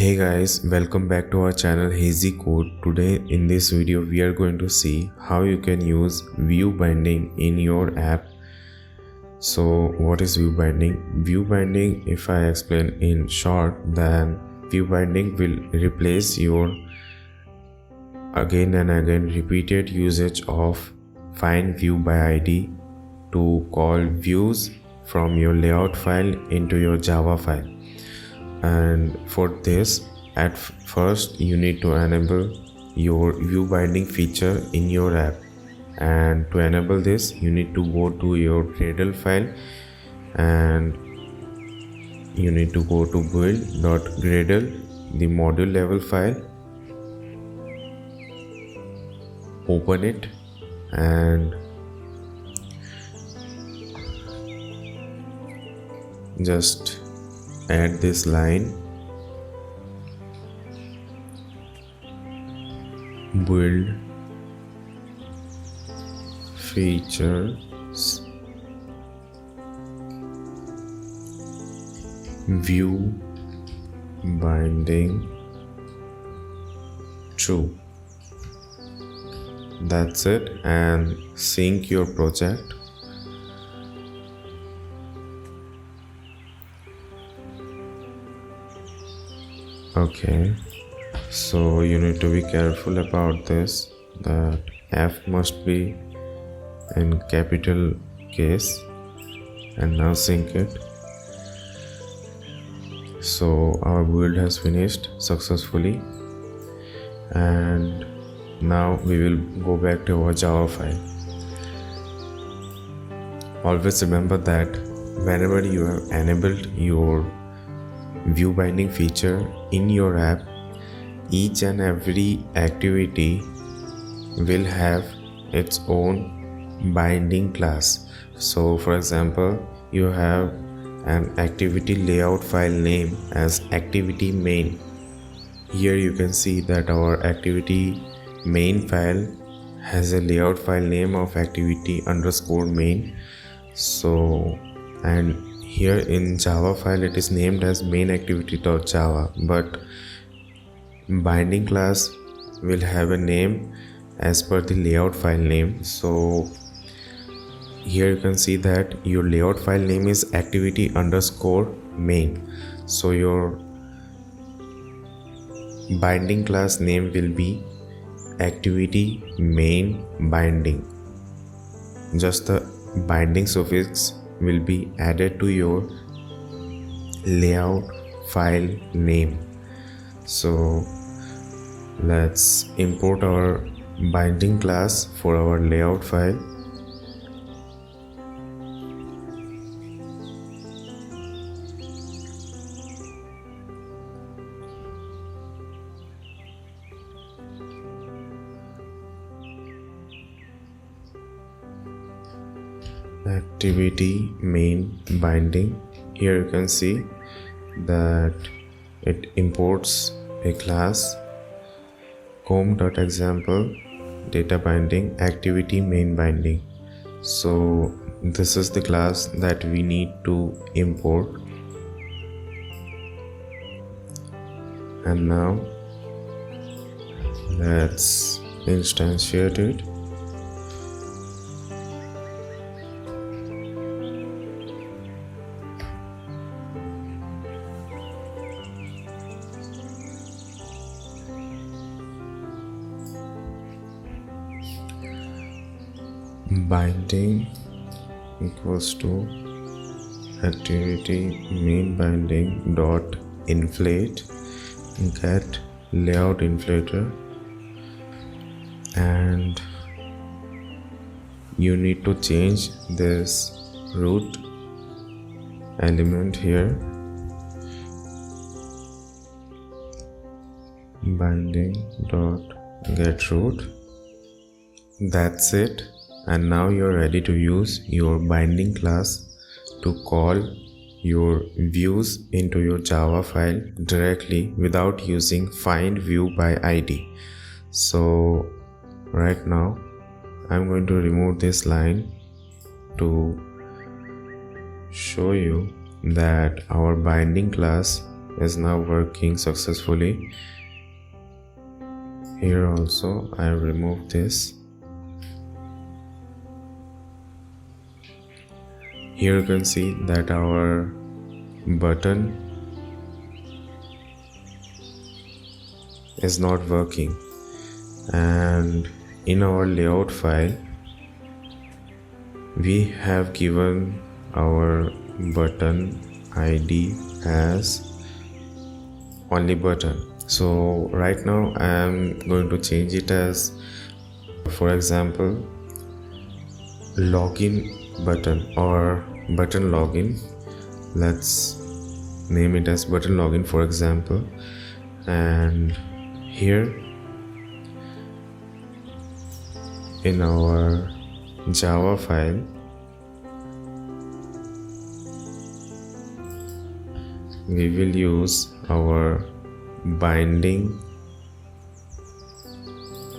Hey guys, welcome back to our channel Hazzy Code. Today in this video we are going to see how you can use viewBinding in your app. So what is viewBinding? Viewbinding, if I explain in short, then viewBinding will replace your again and again repeated usage of findViewById to call views from your layout file into your Java file. And for this, at first you need to enable your viewBinding feature in your app, and to enable this you need to go to your Gradle file and you need to go to build.gradle, the module level file, open it and just add this line, build features view binding true. That's it, and sync your project. Okay, so you need to be careful about this, that F must be in capital case, and now sync it. So our build has finished successfully, and now we will go back to our Java file. Always remember that whenever you have enabled your viewBinding feature in your app, each and every activity will have its own binding class. So for example, you have an activity layout file name as activity main. Here you can see that our activity main file has a layout file name of activity_main. So, and here in Java file it is named as main_activity.java, but binding class will have a name as per the layout file name. So here you can see that your layout file name is activity_main. So your binding class name will be activity main binding. Just the binding suffix will be added to your layout file name. So let's import our binding class for our layout file. Activity main binding. Here you can see that it imports a class com.example data binding activity main binding. So this is the class that we need to import, and now let's instantiate it. Binding equals to activity main binding dot inflate get layout inflator, and you need to change this root element here, binding dot get root. That's it. And now you're ready to use your binding class to call your views into your Java file directly without using findViewById. So right now I'm going to remove this line to show you that our binding class is now working successfully. Here also I remove this. Here you can see that our button is not working, and in our layout file we have given our button ID as only button. So right now I am going to change it as, for example, login button or button login. Let's name it as button login, for example. And here in our Java file we will use our binding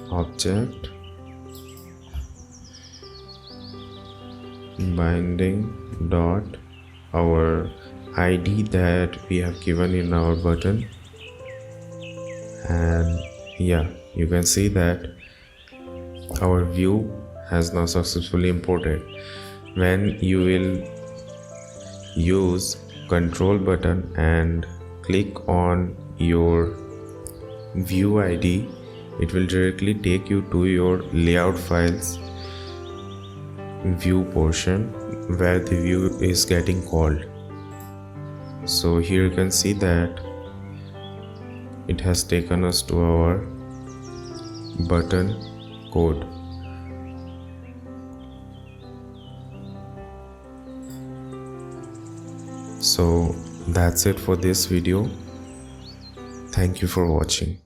object, binding dot our ID that we have given in our button. And yeah, you can see that our view has now successfully imported. When you will use control button and click on your view ID, it will directly take you to your layout files view portion where the view is getting called. So here you can see that it has taken us to our button code. So that's it for this video. Thank you for watching.